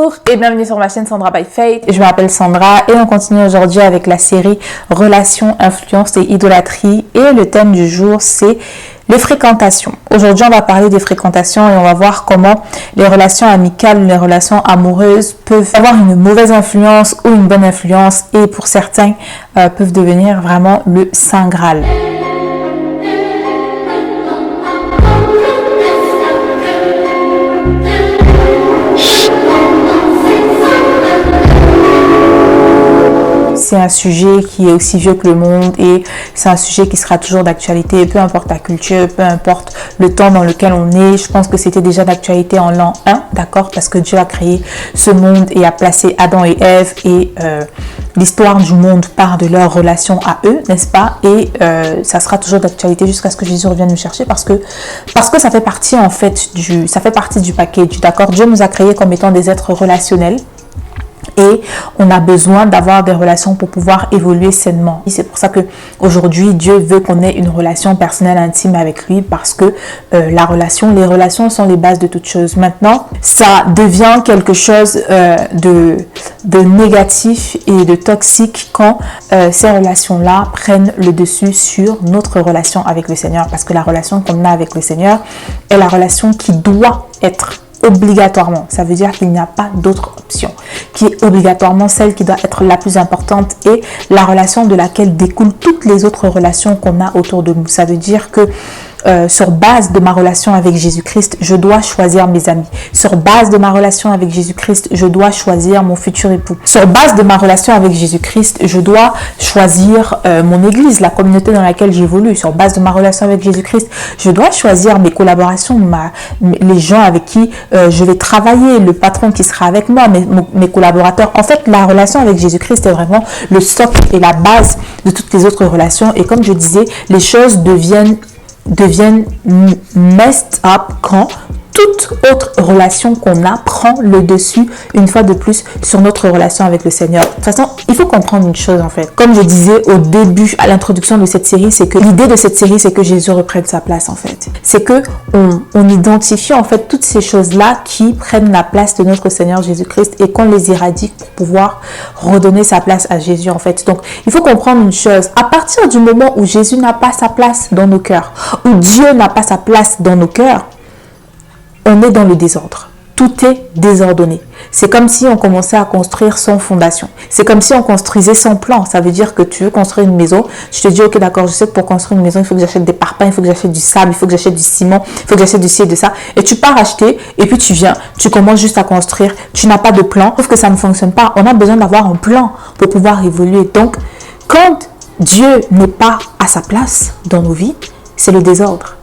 Bonjour et bienvenue sur ma chaîne Sandra by Faith. Je m'appelle Sandra et on continue aujourd'hui avec la série Relations, influence et idolâtrie. Et le thème du jour, c'est les fréquentations. Aujourd'hui, on va parler des fréquentations et on va voir comment les relations amicales, les relations amoureuses peuvent avoir une mauvaise influence ou une bonne influence et pour certains peuvent devenir vraiment le Saint Graal. C'est un sujet qui est aussi vieux que le monde et c'est un sujet qui sera toujours d'actualité, peu importe la culture, peu importe le temps dans lequel on est. Je pense que c'était déjà d'actualité en l'an 1, d'accord? Parce que Dieu a créé ce monde et a placé Adam et Ève et l'histoire du monde part de leur relation à eux, n'est-ce pas? Et ça sera toujours d'actualité jusqu'à ce que Jésus revienne nous chercher parce que ça fait partie en fait du package, d'accord? Dieu nous a créés comme étant des êtres relationnels. Et on a besoin d'avoir des relations pour pouvoir évoluer sainement. C'est pour ça qu'aujourd'hui, Dieu veut qu'on ait une relation personnelle intime avec lui parce que les relations sont les bases de toute chose. Maintenant, ça devient quelque chose de négatif et de toxique quand ces relations-là prennent le dessus sur notre relation avec le Seigneur. Parce que la relation qu'on a avec le Seigneur est la relation qui doit être obligatoirement, ça veut dire qu'il n'y a pas d'autre option, qui est obligatoirement celle qui doit être la plus importante et la relation de laquelle découlent toutes les autres relations qu'on a autour de nous. Ça veut dire que sur base de ma relation avec Jésus-Christ, je dois choisir mes amis. Sur base de ma relation avec Jésus-Christ, je dois choisir mon futur époux. Sur base de ma relation avec Jésus-Christ, je dois choisir mon église, la communauté dans laquelle j'évolue. Sur base de ma relation avec Jésus-Christ, je dois choisir mes collaborations, les gens avec qui je vais travailler, le patron qui sera avec moi, mes collaborateurs. En fait, la relation avec Jésus-Christ est vraiment le socle et la base de toutes les autres relations. Et comme je disais, les choses deviennent messed up quand toute autre relation qu'on a prend le dessus une fois de plus sur notre relation avec le Seigneur. De toute façon, il faut comprendre une chose en fait. Comme je disais au début, à l'introduction de cette série, c'est que l'idée de cette série, c'est que Jésus reprenne sa place en fait. C'est que on identifie en fait toutes ces choses-là qui prennent la place de notre Seigneur Jésus-Christ et qu'on les éradique pour pouvoir redonner sa place à Jésus en fait. Donc, il faut comprendre une chose. À partir du moment où Jésus n'a pas sa place dans nos cœurs, où Dieu n'a pas sa place dans nos cœurs, on est dans le désordre. Tout est désordonné. C'est comme si on commençait à construire sans fondation. C'est comme si on construisait sans plan. Ça veut dire que tu veux construire une maison. Je te dis, ok, d'accord, je sais que pour construire une maison, il faut que j'achète des parpaings, il faut que j'achète du sable, il faut que j'achète du ciment, il faut que j'achète du ci et de ça. Et tu pars acheter et puis tu viens, tu commences juste à construire. Tu n'as pas de plan, sauf que ça ne fonctionne pas. On a besoin d'avoir un plan pour pouvoir évoluer. Donc, quand Dieu n'est pas à sa place dans nos vies, c'est le désordre.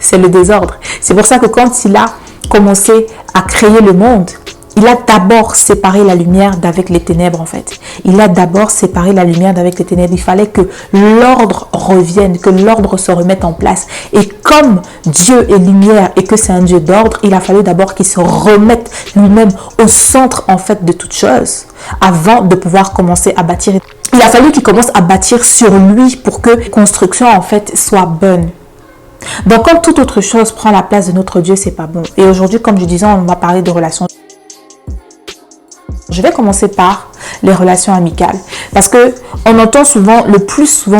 C'est le désordre. C'est pour ça que quand il a commencé à créer le monde, il a d'abord séparé la lumière d'avec les ténèbres en fait. Il a d'abord séparé la lumière d'avec les ténèbres. Il fallait que l'ordre revienne, que l'ordre se remette en place. Et comme Dieu est lumière et que c'est un Dieu d'ordre, il a fallu d'abord qu'il se remette lui-même au centre en fait de toute chose avant de pouvoir commencer à bâtir. Il a fallu qu'il commence à bâtir sur lui pour que la construction en fait soit bonne. Donc, quand toute autre chose prend la place de notre Dieu, c'est pas bon. Et aujourd'hui, comme je disais, on va parler de relations. Je vais commencer par les relations amicales. Parce que on entend souvent,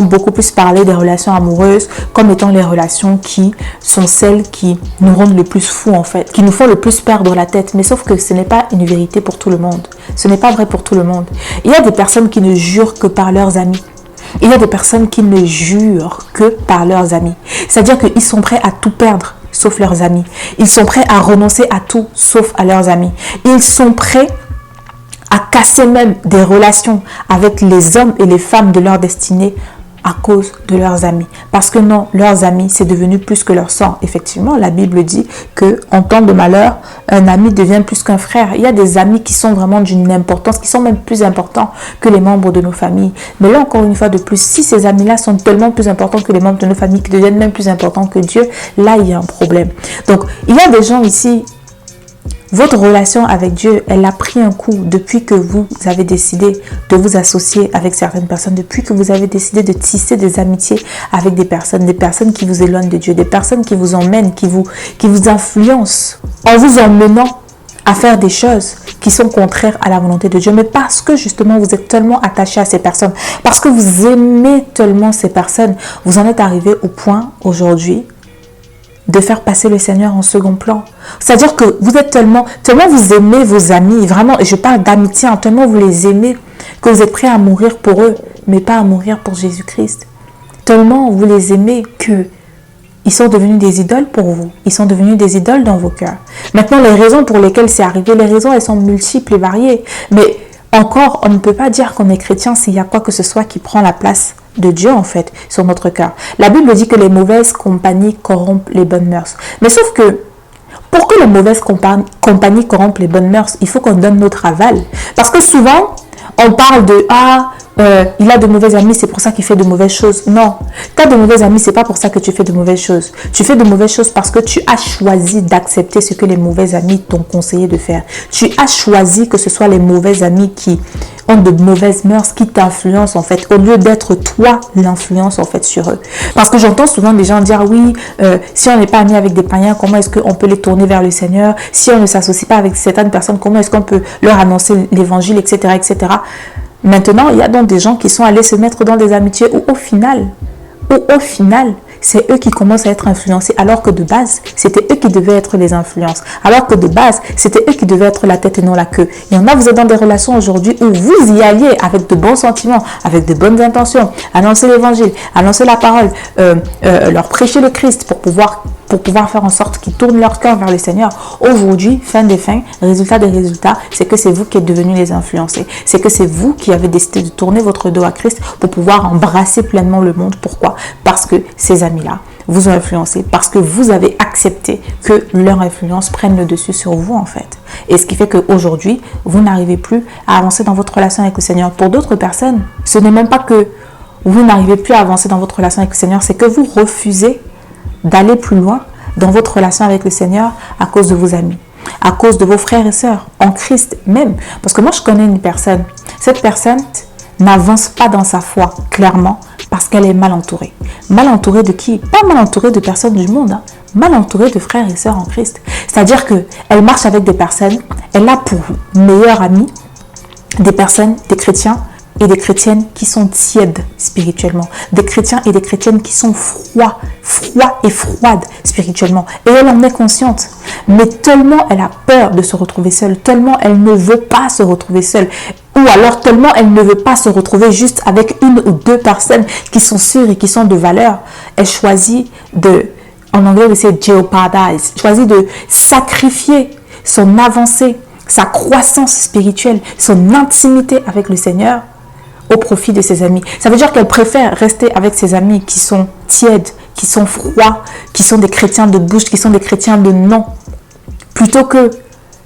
beaucoup plus parler des relations amoureuses comme étant les relations qui sont celles qui nous rendent le plus fous en fait, qui nous font le plus perdre la tête. Mais sauf que ce n'est pas une vérité pour tout le monde. Ce n'est pas vrai pour tout le monde. Il y a des personnes qui ne jurent que par leurs amis. Il y a des personnes qui ne jurent que par leurs amis. C'est-à-dire qu'ils sont prêts à tout perdre, sauf leurs amis. Ils sont prêts à renoncer à tout, sauf à leurs amis. Ils sont prêts à casser même des relations avec les hommes et les femmes de leur destinée à cause de leurs amis. Parce que non, leurs amis, c'est devenu plus que leur sang. Effectivement, la Bible dit qu'en temps de malheur, un ami devient plus qu'un frère. Il y a des amis qui sont vraiment d'une importance, qui sont même plus importants que les membres de nos familles. Mais là, encore une fois de plus, si ces amis-là sont tellement plus importants que les membres de nos familles, qui deviennent même plus importants que Dieu, là, il y a un problème. Donc, il y a des gens ici. Votre relation avec Dieu, elle a pris un coup depuis que vous avez décidé de vous associer avec certaines personnes, depuis que vous avez décidé de tisser des amitiés avec des personnes qui vous éloignent de Dieu, des personnes qui vous emmènent, qui vous influencent en vous emmenant à faire des choses qui sont contraires à la volonté de Dieu, mais parce que justement vous êtes tellement attaché à ces personnes, parce que vous aimez tellement ces personnes, vous en êtes arrivé au point aujourd'hui de faire passer le Seigneur en second plan. C'est-à-dire que vous êtes tellement vous aimez vos amis, vraiment, et je parle d'amitié, tellement vous les aimez, que vous êtes prêts à mourir pour eux, mais pas à mourir pour Jésus-Christ. Tellement vous les aimez que ils sont devenus des idoles pour vous. Ils sont devenus des idoles dans vos cœurs. Maintenant, les raisons pour lesquelles c'est arrivé, les raisons, elles sont multiples et variées. Mais encore, on ne peut pas dire qu'on est chrétien s'il y a quoi que ce soit qui prend la place de Dieu, en fait, sur notre cœur. La Bible dit que les mauvaises compagnies corrompent les bonnes mœurs. Mais sauf que, pour que les mauvaises compagnies corrompent les bonnes mœurs, il faut qu'on donne notre aval. Parce que souvent, on parle de il a de mauvais amis, c'est pour ça qu'il fait de mauvaises choses. Non, tu as de mauvais amis, c'est pas pour ça que tu fais de mauvaises choses. Tu fais de mauvaises choses parce que tu as choisi d'accepter ce que les mauvais amis t'ont conseillé de faire. Tu as choisi que ce soit les mauvais amis qui ont de mauvaises mœurs, qui t'influencent en fait, au lieu d'être toi l'influence en fait sur eux. Parce que j'entends souvent des gens dire oui, si on n'est pas ami avec des païens, comment est-ce qu'on peut les tourner vers le Seigneur? Si on ne s'associe pas avec certaines personnes, comment est-ce qu'on peut leur annoncer l'évangile, etc., etc. Maintenant, il y a donc des gens qui sont allés se mettre dans des amitiés où au final, c'est eux qui commencent à être influencés, alors que de base, c'était eux qui devaient être les influences. Alors que de base, c'était eux qui devaient être la tête et non la queue. Il y en a, vous êtes dans des relations aujourd'hui où vous y alliez avec de bons sentiments, avec de bonnes intentions, annoncer l'évangile, annoncer la parole, leur prêcher le Christ pour pouvoir faire en sorte qu'ils tournent leur cœur vers le Seigneur. Aujourd'hui, fin des fins, résultat des résultats, c'est que c'est vous qui êtes devenus les influencés. C'est que c'est vous qui avez décidé de tourner votre dos à Christ pour pouvoir embrasser pleinement le monde. Pourquoi? Parce que ces amis-là vous ont influencé, parce que vous avez accepté que leur influence prenne le dessus sur vous en fait. Et ce qui fait qu'aujourd'hui, vous n'arrivez plus à avancer dans votre relation avec le Seigneur. Pour d'autres personnes, ce n'est même pas que vous n'arrivez plus à avancer dans votre relation avec le Seigneur, c'est que vous refusez d'aller plus loin dans votre relation avec le Seigneur à cause de vos amis, à cause de vos frères et sœurs, en Christ même. Parce que moi, je connais une personne. Cette personne n'avance pas dans sa foi, clairement, parce qu'elle est mal entourée. Mal entourée de qui? Pas mal entourée de personnes du monde, mal entourée de frères et sœurs en Christ. C'est-à-dire qu'elle marche avec des personnes, elle a pour meilleure amie des personnes, des chrétiens, et des chrétiennes qui sont tièdes spirituellement, des chrétiens et des chrétiennes qui sont froids et froides spirituellement. Et elle en est consciente. Mais tellement elle a peur de se retrouver seule, tellement elle ne veut pas se retrouver seule, ou alors tellement elle ne veut pas se retrouver juste avec une ou deux personnes qui sont sûres et qui sont de valeur, elle choisit en anglais c'est jeopardize, choisit de sacrifier son avancée, sa croissance spirituelle, son intimité avec le Seigneur au profit de ses amis. Ça veut dire qu'elle préfère rester avec ses amis qui sont tièdes, qui sont froids, qui sont des chrétiens de bouche, qui sont des chrétiens de non, plutôt que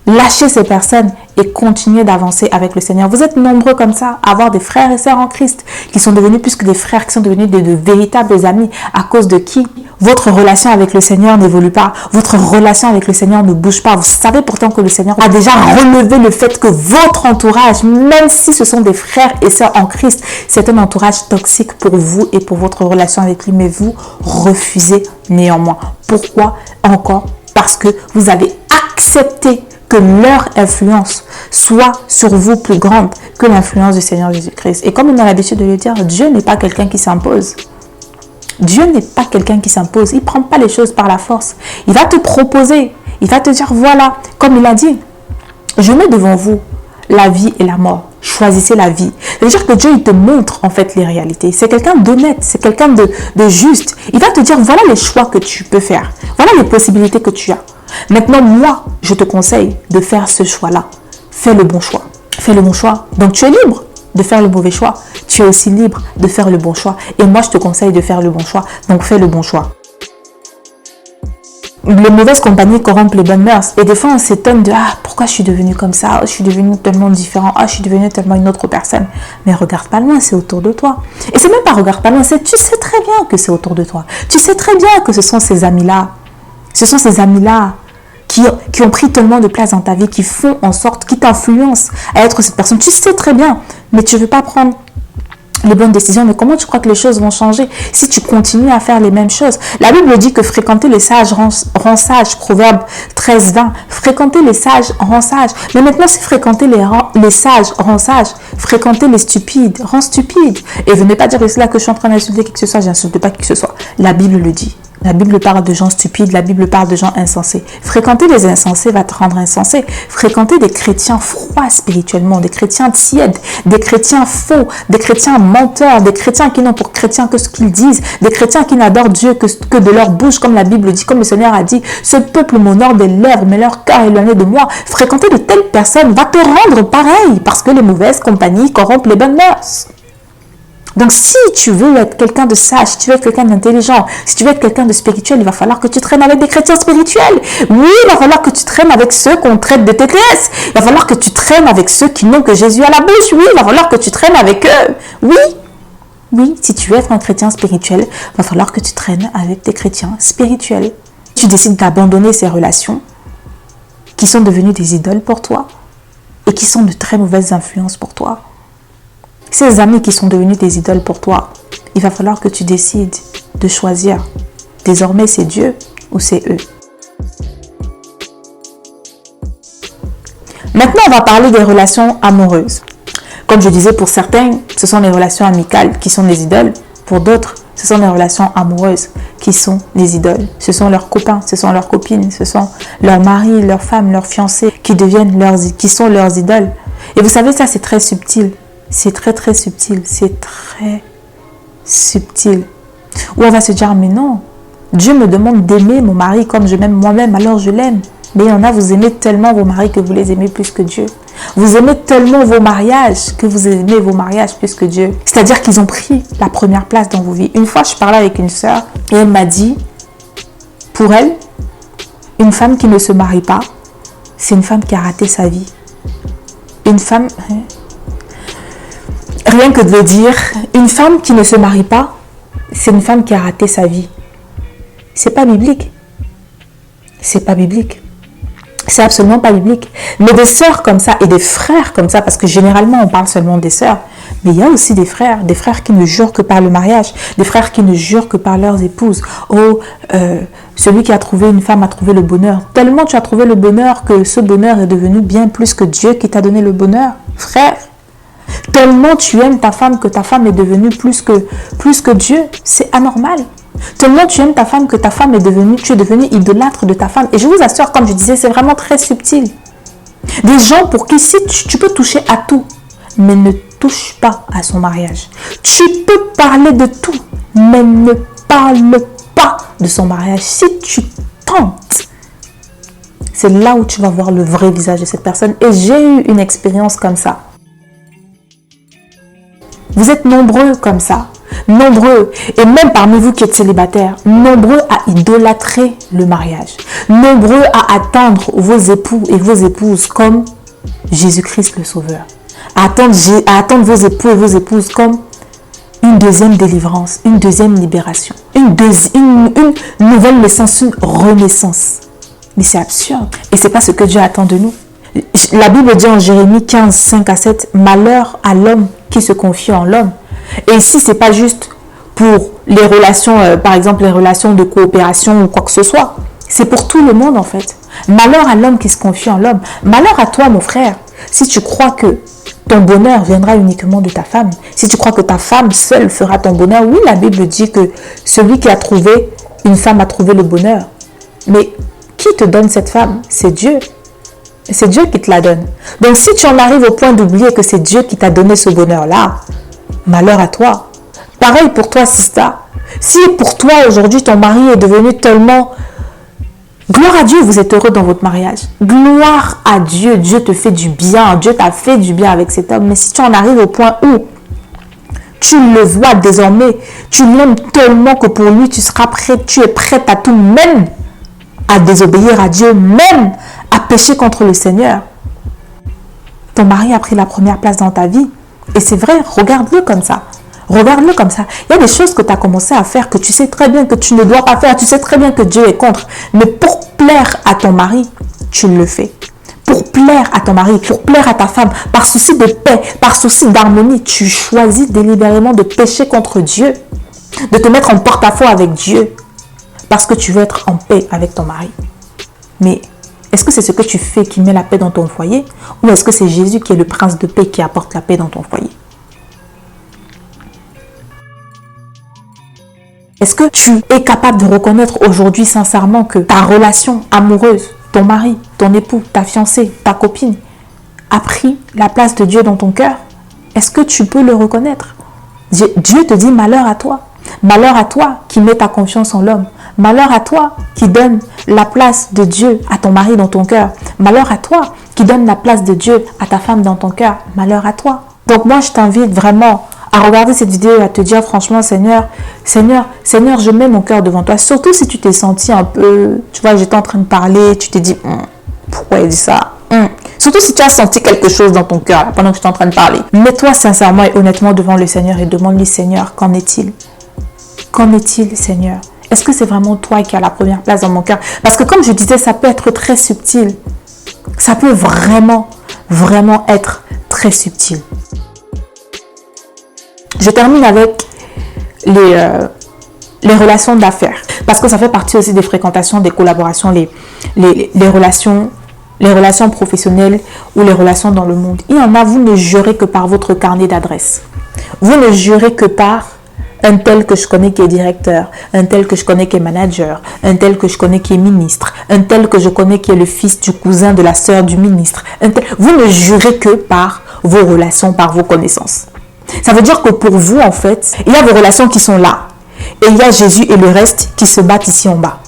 lâcher ces personnes et continuer d'avancer avec le Seigneur. Vous êtes nombreux comme ça à avoir des frères et sœurs en Christ qui sont devenus plus que des frères, qui sont devenus de véritables amis à cause de qui votre relation avec le Seigneur n'évolue pas. Votre relation avec le Seigneur ne bouge pas. Vous savez pourtant que le Seigneur a déjà relevé le fait que votre entourage, même si ce sont des frères et sœurs en Christ, c'est un entourage toxique pour vous et pour votre relation avec lui, mais vous refusez néanmoins. Pourquoi encore? Parce que vous avez accepté que leur influence soit sur vous plus grande que l'influence du Seigneur Jésus-Christ. Et comme on a l'habitude de le dire, Dieu n'est pas quelqu'un qui s'impose. Dieu n'est pas quelqu'un qui s'impose. Il ne prend pas les choses par la force. Il va te proposer. Il va te dire, voilà, comme il a dit, je mets devant vous la vie et la mort. Choisissez la vie. C'est-à-dire que Dieu, il te montre en fait les réalités. C'est quelqu'un d'honnête, c'est quelqu'un de juste. Il va te dire, voilà les choix que tu peux faire. Voilà les possibilités que tu as. Maintenant, moi, je te conseille de faire ce choix-là. Fais le bon choix. Fais le bon choix. Donc, tu es libre de faire le mauvais choix. Tu es aussi libre de faire le bon choix. Et moi, je te conseille de faire le bon choix. Donc, fais le bon choix. Les mauvaises compagnies corrompent les bonnes mœurs. Et des fois, on s'étonne de « Ah, pourquoi je suis devenue comme ça? Je suis devenue tellement différent. Ah, je suis devenue tellement une autre personne. » Mais regarde pas loin, c'est autour de toi. Et c'est même pas regarde pas loin, c'est tu sais très bien que c'est autour de toi. Tu sais très bien que ce sont ces amis-là. Ce sont ces amis-là qui ont pris tellement de place dans ta vie, qui font en sorte, qui t'influencent à être cette personne. Tu sais très bien, mais tu ne veux pas prendre les bonnes décisions, mais comment tu crois que les choses vont changer si tu continues à faire les mêmes choses? La Bible dit que fréquenter les sages rend sage, Proverbe 13-20. Fréquenter les sages rend sage. Mais maintenant, si fréquenter les sages rend sage, fréquenter les stupides rend stupide. Et venez pas dire cela que je suis en train d'insulter qui que ce soit, j'insulte pas qui que ce soit. La Bible le dit. La Bible parle de gens stupides, la Bible parle de gens insensés. Fréquenter les insensés va te rendre insensé. Fréquenter des chrétiens froids spirituellement, des chrétiens tièdes, des chrétiens faux, des chrétiens menteurs, des chrétiens qui n'ont pour chrétiens que ce qu'ils disent, des chrétiens qui n'adorent Dieu que de leur bouche, comme la Bible dit, comme le Seigneur a dit, ce peuple m'honore des lèvres, mais leur cœur est éloigné de moi. Fréquenter de telles personnes va te rendre pareil, parce que les mauvaises compagnies corrompent les bonnes mœurs. Donc, si tu veux être quelqu'un de sage, si tu veux être quelqu'un d'intelligent, si tu veux être quelqu'un de spirituel, il va falloir que tu traînes avec des chrétiens spirituels. Oui, il va falloir que tu traînes avec ceux qu'on traite de TTS. Il va falloir que tu traînes avec ceux qui n'ont que Jésus à la bouche. Oui, il va falloir que tu traînes avec eux. Oui, si tu veux être un chrétien spirituel, il va falloir que tu traînes avec des chrétiens spirituels. Tu décides d'abandonner ces relations qui sont devenues des idoles pour toi et qui sont de très mauvaises influences pour toi. Ces amis qui sont devenus des idoles pour toi, il va falloir que tu décides de choisir. Désormais, c'est Dieu ou c'est eux. Maintenant, on va parler des relations amoureuses. Comme je disais, pour certains, ce sont les relations amicales qui sont des idoles. Pour d'autres, ce sont les relations amoureuses qui sont des idoles. Ce sont leurs copains, ce sont leurs copines, ce sont leurs maris, leurs femmes, leurs fiancés qui sont leurs idoles. Et vous savez, ça, c'est très subtil. C'est très subtil, c'est très subtil. Où on va se dire, mais non, Dieu me demande d'aimer mon mari comme je m'aime moi-même, alors je l'aime. Mais il y en a, vous aimez tellement vos maris que vous les aimez plus que Dieu. Vous aimez tellement vos mariages que vous aimez vos mariages plus que Dieu. C'est-à-dire qu'ils ont pris la première place dans vos vies. Une fois, je parlais avec une sœur et elle m'a dit, pour elle, une femme qui ne se marie pas, c'est une femme qui a raté sa vie. Une femme... Rien que de le dire, une femme qui ne se marie pas, c'est une femme qui a raté sa vie. C'est pas biblique. C'est pas biblique. C'est absolument pas biblique. Mais des sœurs comme ça et des frères comme ça, parce que généralement on parle seulement des sœurs, mais il y a aussi des frères qui ne jurent que par le mariage, des frères qui ne jurent que par leurs épouses. Oh, celui qui a trouvé une femme a trouvé le bonheur. Tellement tu as trouvé le bonheur que ce bonheur est devenu bien plus que Dieu qui t'a donné le bonheur. Frère, tellement tu aimes ta femme que ta femme est devenue plus que Dieu, c'est anormal. Tellement tu aimes ta femme que ta femme tu es devenu idolâtre de ta femme. Et je vous assure, comme je disais, c'est vraiment très subtil. Des gens pour qui si tu peux toucher à tout, mais ne touche pas à son mariage. Tu peux parler de tout, mais ne parle pas de son mariage. Si tu tentes, c'est là où tu vas voir le vrai visage de cette personne. Et j'ai eu une expérience comme ça. Vous êtes nombreux comme ça, nombreux, et même parmi vous qui êtes célibataires, nombreux à idolâtrer le mariage, nombreux à attendre vos époux et vos épouses comme Jésus-Christ le Sauveur, à attendre vos époux et vos épouses comme une deuxième délivrance, une deuxième libération, une nouvelle naissance, une renaissance. Mais c'est absurde, et c'est pas ce que Dieu attend de nous. La Bible dit en Jérémie 15, 5 à 7, « Malheur à l'homme qui se confie en l'homme. » Et ici, ce n'est pas juste pour les relations, par exemple, les relations de coopération ou quoi que ce soit. C'est pour tout le monde, en fait. Malheur à l'homme qui se confie en l'homme. Malheur à toi, mon frère, si tu crois que ton bonheur viendra uniquement de ta femme. Si tu crois que ta femme seule fera ton bonheur. Oui, la Bible dit que celui qui a trouvé une femme a trouvé le bonheur. Mais qui te donne cette femme? C'est Dieu. C'est Dieu qui te la donne. Donc, si tu en arrives au point d'oublier que c'est Dieu qui t'a donné ce bonheur-là, malheur à toi. Pareil pour toi, Sista. Si pour toi, aujourd'hui, ton mari est devenu tellement... Gloire à Dieu, vous êtes heureux dans votre mariage. Gloire à Dieu, Dieu te fait du bien. Dieu t'a fait du bien avec cet homme. Mais si tu en arrives au point où tu le vois désormais, tu l'aimes tellement que pour lui, tu es prête à tout, même à désobéir à Dieu, même à pécher contre le Seigneur. Ton mari a pris la première place dans ta vie. Et c'est vrai, regarde-le comme ça. Regarde-le comme ça. Il y a des choses que tu as commencé à faire que tu sais très bien que tu ne dois pas faire. Tu sais très bien que Dieu est contre. Mais pour plaire à ton mari, tu le fais. pour plaire à ton mari, pour plaire à ta femme, par souci de paix, par souci d'harmonie, tu choisis délibérément de pécher contre Dieu, de te mettre en porte-à-faux avec Dieu, parce que tu veux être en paix avec ton mari. Mais est-ce que c'est ce que tu fais qui met la paix dans ton foyer, ou est-ce que c'est Jésus qui est le prince de paix qui apporte la paix dans ton foyer? Est-ce que tu es capable de reconnaître aujourd'hui sincèrement que ta relation amoureuse, ton mari, ton époux, ta fiancée, ta copine, a pris la place de Dieu dans ton cœur? Est-ce que tu peux le reconnaître? Dieu te dit malheur à toi. Malheur à toi qui mets ta confiance en l'homme. Malheur à toi qui donne la place de Dieu à ton mari dans ton cœur. Malheur à toi qui donne la place de Dieu à ta femme dans ton cœur. Malheur à toi. Donc moi, je t'invite vraiment à regarder cette vidéo et à te dire franchement, Seigneur, je mets mon cœur devant toi. Surtout si tu t'es senti un peu, tu vois, j'étais en train de parler, tu t'es dit, pourquoi il dit ça? Surtout si tu as senti quelque chose dans ton cœur pendant que tu es en train de parler. Mets-toi sincèrement et honnêtement devant le Seigneur et demande-lui, Seigneur, qu'en est-il? Qu'en est-il, Seigneur? Est-ce que c'est vraiment toi qui as la première place dans mon cœur? Parce que comme je disais, ça peut être très subtil. Ça peut vraiment, vraiment être très subtil. Je termine avec les relations d'affaires. Parce que ça fait partie aussi des fréquentations, des collaborations, les relations professionnelles ou les relations dans le monde. Il y en a, vous ne jurez que par votre carnet d'adresse. Vous ne jurez que par un tel que je connais qui est directeur, un tel que je connais qui est manager, un tel que je connais qui est ministre, un tel que je connais qui est le fils du cousin de la sœur du ministre. Vous ne jurez que par vos relations, par vos connaissances. Ça veut dire que pour vous, en fait, il y a vos relations qui sont là. Et il y a Jésus et le reste qui se battent ici en bas.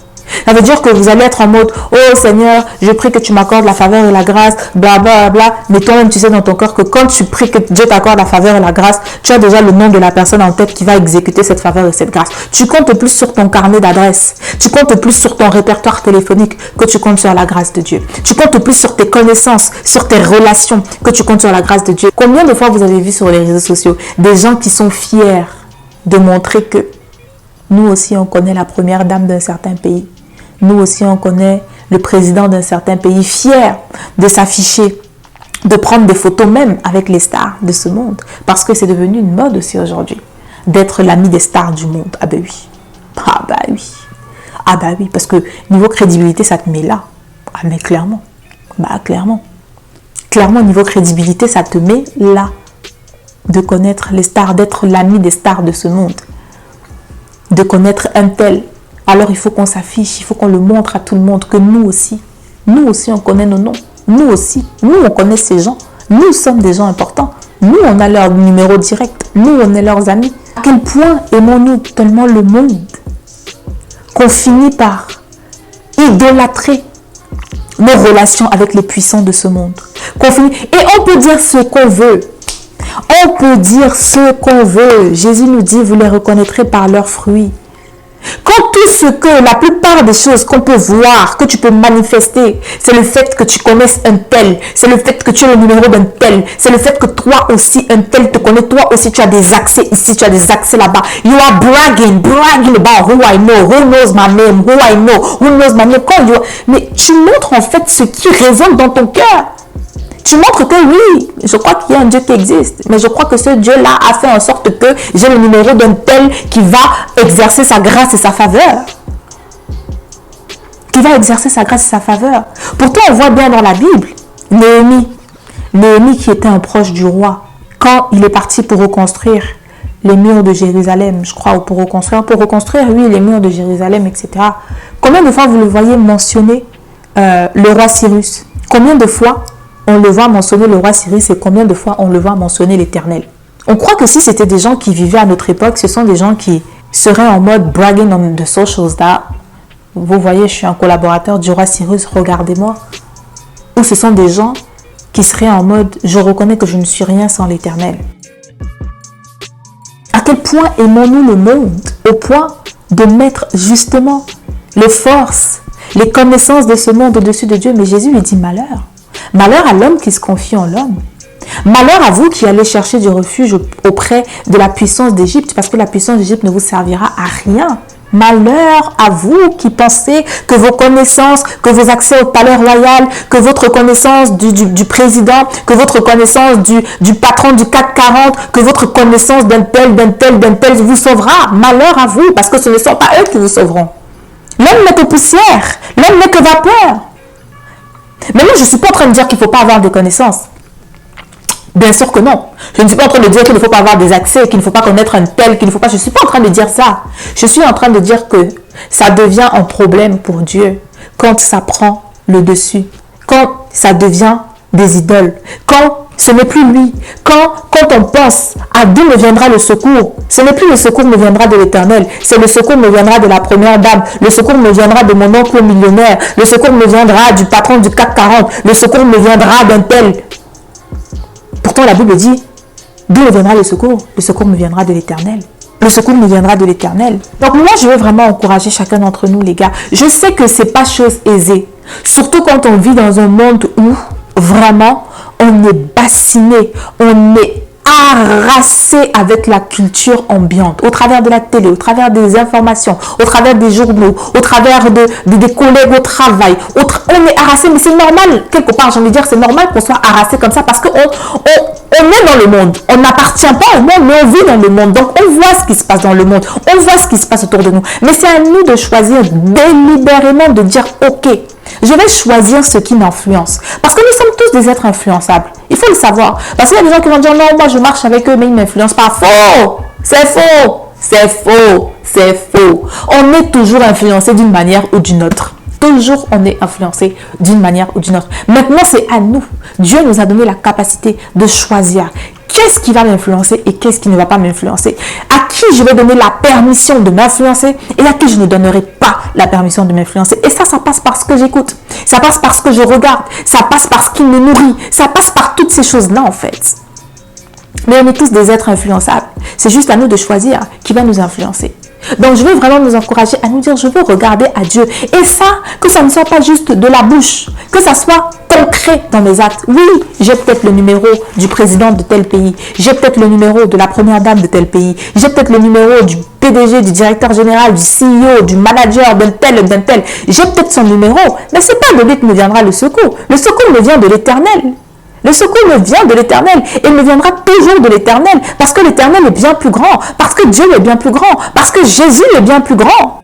Ça veut dire que vous allez être en mode, oh Seigneur, je prie que tu m'accordes la faveur et la grâce, bla bla bla. Mais toi-même, tu sais dans ton cœur que quand tu pries que Dieu t'accorde la faveur et la grâce, tu as déjà le nom de la personne en tête qui va exécuter cette faveur et cette grâce. Tu comptes plus sur ton carnet d'adresse. Tu comptes plus sur ton répertoire téléphonique que tu comptes sur la grâce de Dieu. Tu comptes plus sur tes connaissances, sur tes relations que tu comptes sur la grâce de Dieu. Combien de fois vous avez vu sur les réseaux sociaux des gens qui sont fiers de montrer que nous aussi on connaît la première dame d'un certain pays. Nous aussi, on connaît le président d'un certain pays, fier de s'afficher, de prendre des photos même avec les stars de ce monde. Parce que c'est devenu une mode aussi aujourd'hui, d'être l'ami des stars du monde. Ah ben oui. Ah ben oui. Ah ben oui, parce que niveau crédibilité, ça te met là. Ah mais clairement. Bah clairement. Clairement, niveau crédibilité, ça te met là. De connaître les stars, d'être l'ami des stars de ce monde. De connaître un tel. Alors il faut qu'on s'affiche, il faut qu'on le montre à tout le monde que nous aussi on connaît nos noms. Nous aussi, nous on connaît ces gens. Nous sommes des gens importants. Nous on a leur numéro direct. Nous on est leurs amis. À quel point aimons-nous tellement le monde qu'on finit par idolâtrer nos relations avec les puissants de ce monde. Et on peut dire ce qu'on veut. On peut dire ce qu'on veut. Jésus nous dit, vous les reconnaîtrez par leurs fruits. Quand la plupart des choses qu'on peut voir, que tu peux manifester, c'est le fait que tu connaisses un tel, c'est le fait que tu es le numéro d'un tel, c'est le fait que toi aussi un tel te connaît, toi aussi tu as des accès ici, tu as des accès là-bas. You are bragging about who I know, who knows my name, who I know, who knows my name. Mais tu montres en fait ce qui résonne dans ton cœur. Tu montres que oui, je crois qu'il y a un Dieu qui existe, mais je crois que ce Dieu-là a fait en sorte que j'ai le numéro d'un tel qui va exercer sa grâce et sa faveur. Qui va exercer sa grâce et sa faveur. Pourtant, on voit bien dans la Bible, Néhémie qui était un proche du roi, quand il est parti pour reconstruire les murs de Jérusalem, je crois, ou pour reconstruire, oui, les murs de Jérusalem, etc. Combien de fois vous le voyez mentionner le roi Cyrus? Combien de fois on le voit mentionner le roi Cyrus et combien de fois on le voit mentionner l'Éternel? On croit que si c'était des gens qui vivaient à notre époque, ce sont des gens qui seraient en mode bragging on the socials that, vous voyez, je suis un collaborateur du roi Cyrus, regardez-moi. Ou ce sont des gens qui seraient en mode je reconnais que je ne suis rien sans l'Éternel. À quel point aimons-nous le monde au point de mettre justement les forces, les connaissances de ce monde au-dessus de Dieu? Mais Jésus lui dit malheur. Malheur à l'homme qui se confie en l'homme. Malheur à vous qui allez chercher du refuge auprès de la puissance d'Égypte, parce que la puissance d'Égypte ne vous servira à rien. Malheur à vous qui pensez que vos connaissances, que vos accès au palais royal, que votre connaissance du président, que votre connaissance du patron du CAC 40, que votre connaissance d'un tel vous sauvera. Malheur à vous, parce que ce ne sont pas eux qui vous sauveront. L'homme n'est que poussière, l'homme n'est que vapeur. Mais moi, je ne suis pas en train de dire qu'il ne faut pas avoir des connaissances. Bien sûr que non. Je ne suis pas en train de dire qu'il ne faut pas avoir des accès, qu'il ne faut pas connaître un tel, qu'il ne faut pas... Je ne suis pas en train de dire ça. Je suis en train de dire que ça devient un problème pour Dieu quand ça prend le dessus, quand ça devient des idoles, quand ce n'est plus lui, quand on pense à d'où me viendra le secours, ce n'est plus le secours me viendra de l'Éternel, c'est le secours me viendra de la première dame, le secours me viendra de mon oncle millionnaire, le secours me viendra du patron du CAC 40, le secours me viendra d'un tel. Pourtant, la Bible dit, d'où me viendra le secours? Le secours me viendra de l'Éternel. Le secours me viendra de l'Éternel. Donc moi, je veux vraiment encourager chacun d'entre nous, les gars. Je sais que ce n'est pas chose aisée. Surtout quand on vit dans un monde où, vraiment, on est bassiné, on est harassé avec la culture ambiante, au travers de la télé, au travers des informations, au travers des journaux, au travers des collègues au travail. On est harassé, mais c'est normal, quelque part, j'ai envie de dire, c'est normal qu'on soit harassé comme ça parce qu'on est dans le monde. On n'appartient pas au monde, mais on vit dans le monde. Donc, on voit ce qui se passe dans le monde. On voit ce qui se passe autour de nous. Mais c'est à nous de choisir délibérément de dire, OK, je vais choisir ce qui m'influence. Parce que nous sommes tous des êtres influençables. Il faut le savoir. Parce qu'il y a des gens qui vont dire, non, moi je marche avec eux, mais ils ne m'influencent pas. Faux! C'est faux! C'est faux! C'est faux! On est toujours influencé d'une manière ou d'une autre. Toujours on est influencé d'une manière ou d'une autre. Maintenant, c'est à nous. Dieu nous a donné la capacité de choisir qu'est-ce qui va m'influencer et qu'est-ce qui ne va pas m'influencer. À qui je vais donner la permission de m'influencer et à qui je ne donnerai pas la permission de m'influencer. Et ça passe par ce que j'écoute. Ça passe par ce que je regarde. Ça passe par ce qui me nourrit. Ça passe par toutes ces choses-là, en fait. Mais on est tous des êtres influençables. C'est juste à nous de choisir qui va nous influencer. Donc, je veux vraiment nous encourager à nous dire, je veux regarder à Dieu. Et ça, que ça ne soit pas juste de la bouche, que ça soit concret dans mes actes. Oui, j'ai peut-être le numéro du président de tel pays. J'ai peut-être le numéro de la première dame de tel pays. J'ai peut-être le numéro du PDG, du directeur général, du CEO, du manager, d'un tel, d'un tel. J'ai peut-être son numéro, mais ce n'est pas de lui que me viendra le secours. Le secours me vient de l'Éternel. Le secours me vient de l'Éternel et me viendra toujours de l'Éternel parce que l'Éternel est bien plus grand, parce que Dieu est bien plus grand, parce que Jésus est bien plus grand.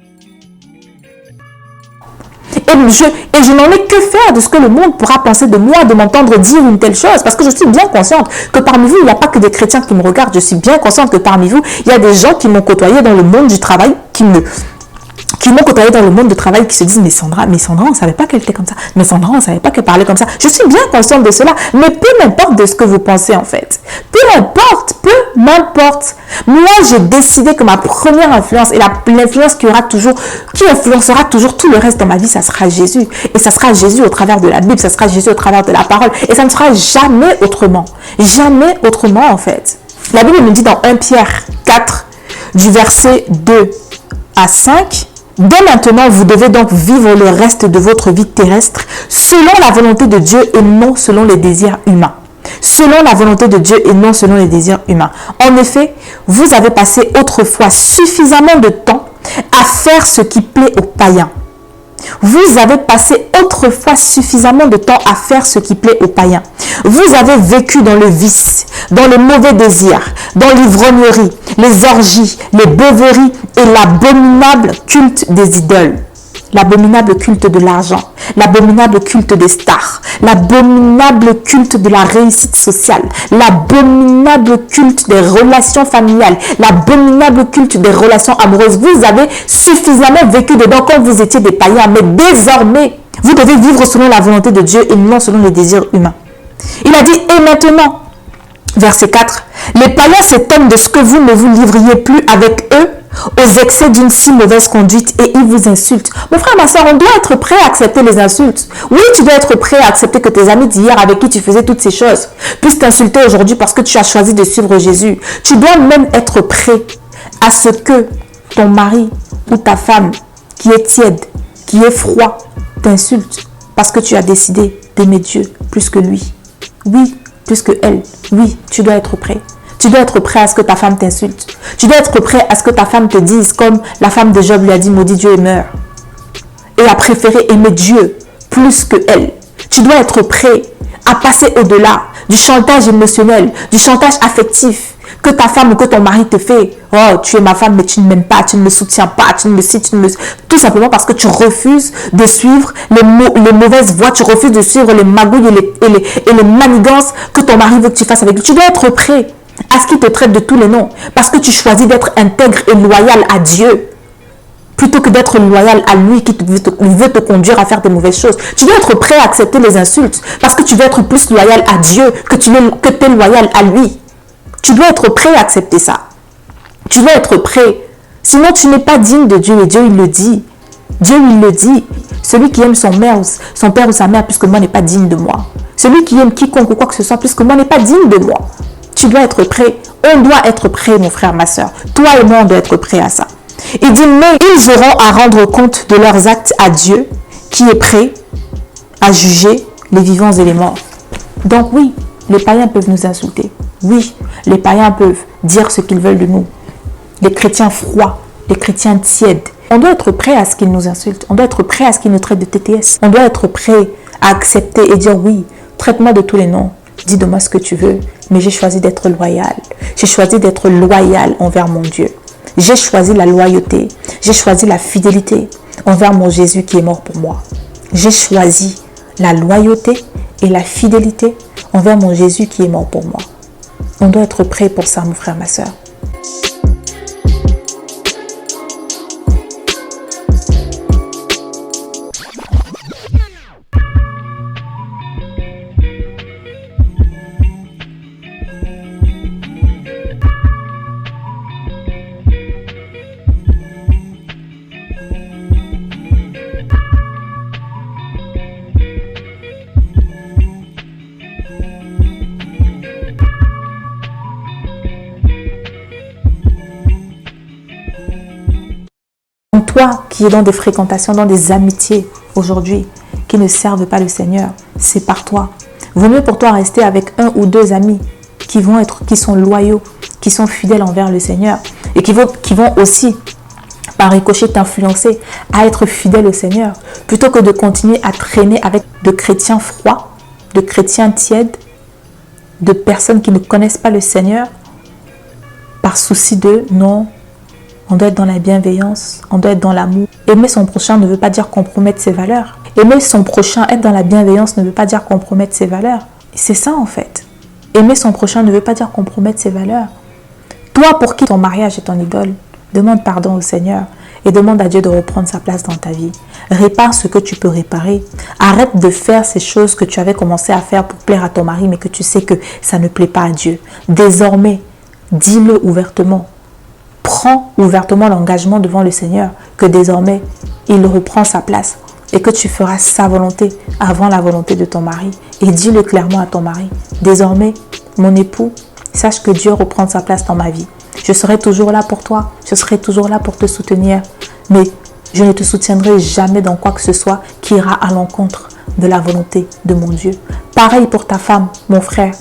Et je n'en ai que faire de ce que le monde pourra penser de moi, de m'entendre dire une telle chose, parce que je suis bien consciente que parmi vous, il n'y a pas que des chrétiens qui me regardent, je suis bien consciente que parmi vous, il y a des gens qui m'ont côtoyé dans le monde du travail, qui m'ont côtoyé dans le monde du travail, qui se disent, mais Sandra, on ne savait pas qu'elle était comme ça. Mais Sandra, on ne savait pas qu'elle parlait comme ça. Je suis bien consciente de cela. Mais peu m'importe de ce que vous pensez, en fait. Peu m'importe. Moi, j'ai décidé que ma première influence et l'influence qui influencera toujours tout le reste dans ma vie, ça sera Jésus. Et ça sera Jésus au travers de la Bible, ça sera Jésus au travers de la parole. Et ça ne sera jamais autrement. Jamais autrement, en fait. La Bible me dit dans 1 Pierre 4, du verset 2 à 5, dès maintenant, vous devez donc vivre le reste de votre vie terrestre selon la volonté de Dieu et non selon les désirs humains. Selon la volonté de Dieu et non selon les désirs humains. En effet, vous avez passé autrefois suffisamment de temps à faire ce qui plaît aux païens. Vous avez passé autrefois suffisamment de temps à faire ce qui plaît aux païens. Vous avez vécu dans le vice, dans les mauvais désirs, dans l'ivrognerie, les orgies, les beuveries et l'abominable culte des idoles. L'abominable culte de l'argent, l'abominable culte des stars, l'abominable culte de la réussite sociale, l'abominable culte des relations familiales, l'abominable culte des relations amoureuses. Vous avez suffisamment vécu dedans quand vous étiez des païens, mais désormais, vous devez vivre selon la volonté de Dieu et non selon les désirs humains. Il a dit, et maintenant, verset 4, les païens s'étonnent de ce que vous ne vous livriez plus avec eux aux excès d'une si mauvaise conduite et ils vous insultent. Mon frère, ma soeur, on doit être prêt à accepter les insultes. Oui, tu dois être prêt à accepter que tes amis d'hier avec qui tu faisais toutes ces choses puissent t'insulter aujourd'hui parce que tu as choisi de suivre Jésus. Tu dois même être prêt à ce que ton mari ou ta femme qui est tiède, qui est froid, t'insulte parce que tu as décidé d'aimer Dieu plus que lui. Oui, plus que elle. Oui, tu dois être prêt. Tu Tu dois être prêt à ce que ta femme t'insulte. Tu dois être prêt à ce que ta femme te dise, comme la femme de Job lui a dit, maudit Dieu et meurt. Et a préféré aimer Dieu plus que elle. Tu dois être prêt à passer au-delà du chantage émotionnel, du chantage affectif que ta femme ou que ton mari te fait. Oh, tu es ma femme, mais tu ne m'aimes pas, tu ne me soutiens pas, tu ne me cites, tu ne me... Tout simplement parce que tu refuses de suivre les mauvaises voies, tu refuses de suivre les magouilles et les manigances que ton mari veut que tu fasses avec lui. Tu dois être prêt à ce qu'il te traite de tous les noms parce que tu choisis d'être intègre et loyal à Dieu plutôt que d'être loyal à lui qui veut te conduire à faire des mauvaises choses. Tu dois être prêt à accepter les insultes parce que tu veux être plus loyal à Dieu que tu es loyal à lui. Tu dois être prêt à accepter ça. Tu dois être prêt. Sinon, tu n'es pas digne de Dieu. Et Dieu, il le dit. Dieu, il le dit. Celui qui aime son père ou sa mère plus que moi n'est pas digne de moi. Celui qui aime quiconque ou quoi que ce soit plus que moi n'est pas digne de moi. Tu dois être prêt. On doit être prêt, mon frère, ma soeur. Toi et moi, on doit être prêt à ça. Il dit, mais ils auront à rendre compte de leurs actes à Dieu, qui est prêt à juger les vivants et les morts. Donc oui, les païens peuvent nous insulter. Oui, les païens peuvent dire ce qu'ils veulent de nous. Les chrétiens froids, les chrétiens tièdes. On doit être prêt à ce qu'ils nous insultent. On doit être prêt à ce qu'ils nous traitent de TTS. On doit être prêt à accepter et dire oui, traite-moi de tous les noms. Dis de moi ce que tu veux, mais j'ai choisi d'être loyal. J'ai choisi d'être loyal envers mon Dieu. J'ai choisi la loyauté. J'ai choisi la fidélité envers mon Jésus qui est mort pour moi. J'ai choisi la loyauté et la fidélité envers mon Jésus qui est mort pour moi. On doit être prêt pour ça, mon frère, ma soeur. Toi qui es dans des fréquentations, dans des amitiés aujourd'hui qui ne servent pas le Seigneur, c'est par toi. Vaut mieux pour toi rester avec un ou deux amis qui sont loyaux, qui sont fidèles envers le Seigneur et qui vont aussi par ricochet t'influencer à être fidèle au Seigneur plutôt que de continuer à traîner avec de chrétiens froids, de chrétiens tièdes, de personnes qui ne connaissent pas le Seigneur par souci de non. On doit être dans la bienveillance, on doit être dans l'amour. Aimer son prochain ne veut pas dire compromettre ses valeurs. Aimer son prochain, être dans la bienveillance ne veut pas dire compromettre ses valeurs. C'est ça en fait. Aimer son prochain ne veut pas dire compromettre ses valeurs. Toi pour qui ton mariage est ton idole, demande pardon au Seigneur et demande à Dieu de reprendre sa place dans ta vie. Répare ce que tu peux réparer. Arrête de faire ces choses que tu avais commencé à faire pour plaire à ton mari mais que tu sais que ça ne plaît pas à Dieu. Désormais, dis-le ouvertement. Prends ouvertement l'engagement devant le Seigneur que désormais, il reprend sa place et que tu feras sa volonté avant la volonté de ton mari. Et dis-le clairement à ton mari. Désormais, mon époux, sache que Dieu reprend sa place dans ma vie. Je serai toujours là pour toi. Je serai toujours là pour te soutenir. Mais je ne te soutiendrai jamais dans quoi que ce soit qui ira à l'encontre de la volonté de mon Dieu. Pareil pour ta femme, mon frère.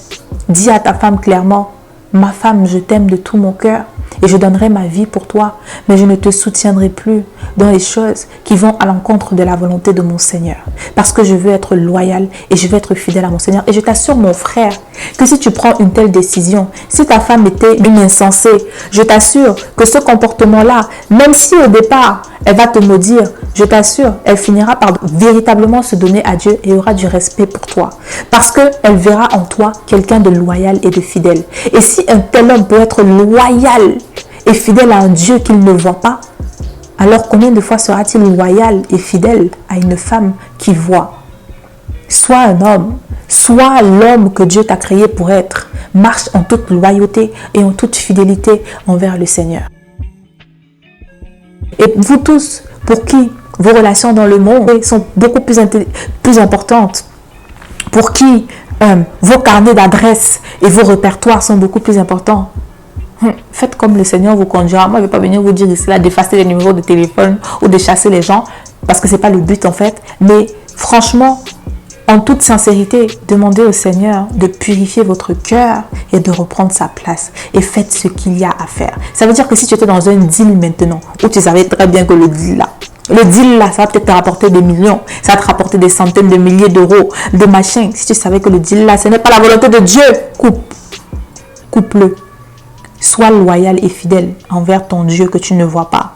Dis à ta femme clairement, ma femme, je t'aime de tout mon cœur. Et je donnerai ma vie pour toi, mais je ne te soutiendrai plus dans les choses qui vont à l'encontre de la volonté de mon Seigneur. Parce que je veux être loyal et je veux être fidèle à mon Seigneur. Et je t'assure, mon frère, que si tu prends une telle décision, si ta femme était une insensée, je t'assure que ce comportement-là, même si au départ, elle va te maudire, je t'assure, elle finira par véritablement se donner à Dieu et aura du respect pour toi. Parce qu'elle verra en toi quelqu'un de loyal et de fidèle. Et si un tel homme peut être loyal et fidèle à un Dieu qu'il ne voit pas, alors combien de fois sera-t-il loyal et fidèle à une femme qui voit? Sois un homme, sois l'homme que Dieu t'a créé pour être. Marche en toute loyauté et en toute fidélité envers le Seigneur. Et vous tous, pour qui vos relations dans le monde sont beaucoup plus importantes, pour qui vos carnets d'adresses et vos répertoires sont beaucoup plus importants, faites comme le Seigneur vous conduira. Moi, je ne vais pas venir vous dire ici là d'effacer les numéros de téléphone ou de chasser les gens parce que ce n'est pas le but en fait. Mais franchement, En toute sincérité, demandez au Seigneur de purifier votre cœur et de reprendre sa place. Et faites ce qu'il y a à faire. Ça veut dire que si tu étais dans un deal maintenant, où tu savais très bien que le deal là, ça va peut-être te rapporter des millions, ça va te rapporter des centaines de milliers d'euros, de machins. Si tu savais que le deal là, ce n'est pas la volonté de Dieu, coupe-le. Sois loyal et fidèle envers ton Dieu que tu ne vois pas.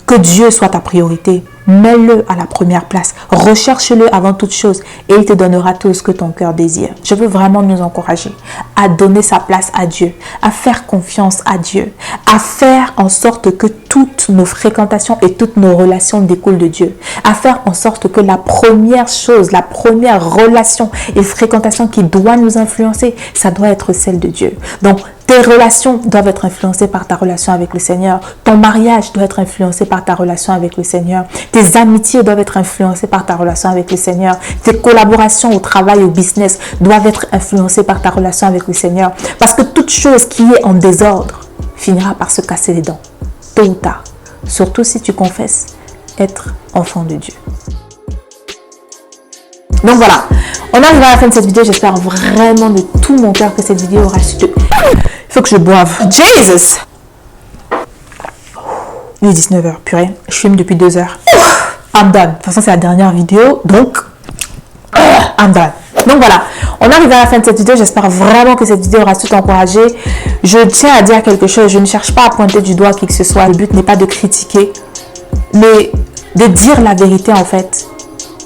Que Dieu soit ta priorité. Mets-le à la première place. Recherche-le avant toute chose et il te donnera tout ce que ton cœur désire. Je veux vraiment nous encourager à donner sa place à Dieu, à faire confiance à Dieu, à faire en sorte que toutes nos fréquentations et toutes nos relations découlent de Dieu, à faire en sorte que la première chose, la première relation et fréquentation qui doit nous influencer, ça doit être celle de Dieu. Donc, tes relations doivent être influencées par ta relation avec le Seigneur. Ton mariage doit être influencé par ta relation avec le Seigneur. Tes amitiés doivent être influencées par ta relation avec le Seigneur. Tes collaborations au travail, au business doivent être influencées par ta relation avec le Seigneur. Parce que toute chose qui est en désordre finira par se casser les dents, tôt ou tard. Surtout si tu confesses être enfant de Dieu. Donc voilà, on arrive à la fin de cette vidéo. J'espère vraiment de tout mon cœur que cette vidéo aura su te... Il faut que je boive. Jesus! Il est 19h, purée. Je fume depuis 2 heures. I'm done. De toute façon, c'est la dernière vidéo. Donc, I'm done. Donc voilà, on arrive à la fin de cette vidéo. J'espère vraiment que cette vidéo aura su t'encourager. Je tiens à dire quelque chose. Je ne cherche pas à pointer du doigt qui que ce soit. Le but n'est pas de critiquer, mais de dire la vérité en fait.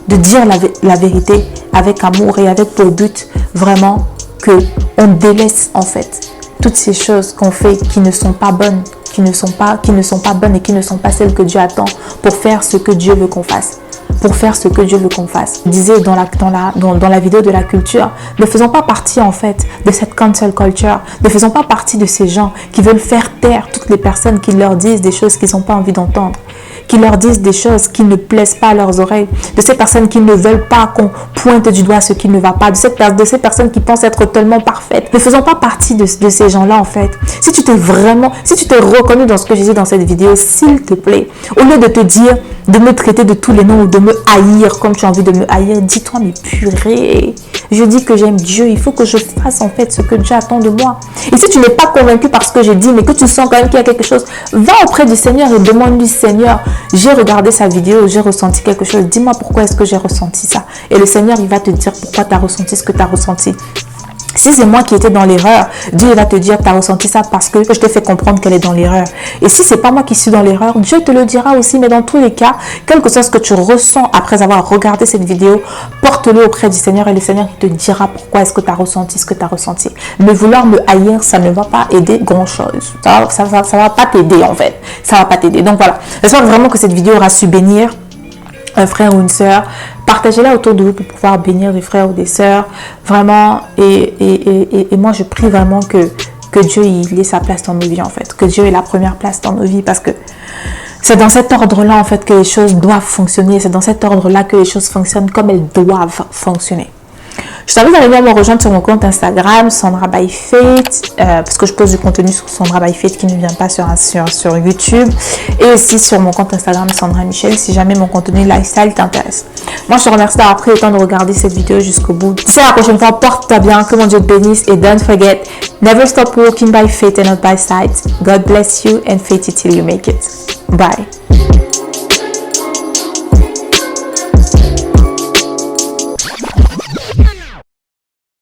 De dire la vérité avec amour et avec pour but vraiment que on délaisse en fait toutes ces choses qu'on fait qui ne sont pas bonnes, qui ne sont pas bonnes et qui ne sont pas celles que Dieu attend pour faire ce que Dieu veut qu'on fasse. Pour faire ce que Dieu veut qu'on fasse. Je disais dans la vidéo de la culture, ne faisons pas partie en fait de cette cancel culture, ne faisons pas partie de ces gens qui veulent faire taire toutes les personnes qui leur disent des choses qu'ils n'ont pas envie d'entendre, qui leur disent des choses qui ne plaisent pas à leurs oreilles, de ces personnes qui ne veulent pas qu'on pointe du doigt ce qui ne va pas, de ces personnes qui pensent être tellement parfaites. Ne faisons pas partie de ces gens-là en fait. Si tu t'es reconnu dans ce que j'ai dit dans cette vidéo, s'il te plaît, au lieu de te dire, de me traiter de tous les noms ou de me haïr comme tu as envie de me haïr, dis-toi, mais purée, je dis que j'aime Dieu, il faut que je fasse en fait ce que Dieu attend de moi. Et si tu n'es pas convaincu par ce que j'ai dit, mais que tu sens quand même qu'il y a quelque chose, va auprès du Seigneur et demande-lui, Seigneur, j'ai regardé sa vidéo, j'ai ressenti quelque chose, dis-moi pourquoi est-ce que j'ai ressenti ça. Et le Seigneur, il va te dire pourquoi tu as ressenti ce que tu as ressenti. Si c'est moi qui étais dans l'erreur, Dieu va te dire, tu as ressenti ça parce que je t'ai fait comprendre qu'elle est dans l'erreur. Et si c'est pas moi qui suis dans l'erreur, Dieu te le dira aussi. Mais dans tous les cas, quel que soit ce que tu ressens après avoir regardé cette vidéo, porte-le auprès du Seigneur et le Seigneur te dira pourquoi est-ce que tu as ressenti ce que tu as ressenti. Mais vouloir me haïr, ça ne va pas aider grand-chose. Ça va pas t'aider en fait. Ça va pas t'aider. Donc voilà, j'espère vraiment que cette vidéo aura su bénir un frère ou une sœur. Partagez-la autour de vous pour pouvoir bénir des frères ou des sœurs. Vraiment. Et moi, je prie vraiment que Dieu il ait sa place dans nos vies, en fait. Que Dieu ait la première place dans nos vies. Parce que c'est dans cet ordre-là, en fait, que les choses doivent fonctionner. C'est dans cet ordre-là que les choses fonctionnent comme elles doivent fonctionner. Je t'invite à venir me rejoindre sur mon compte Instagram, Sandra by Faith, parce que je pose du contenu sur Sandra by Faith qui ne vient pas sur YouTube. Et aussi sur mon compte Instagram, Sandra Michel, si jamais mon contenu lifestyle t'intéresse. Moi, je te remercie d'avoir pris le temps de regarder cette vidéo jusqu'au bout. D'ici à la prochaine fois, porte-toi bien, que mon Dieu te bénisse. Et don't forget, never stop walking by faith and not by sight. God bless you and faith it till you make it. Bye.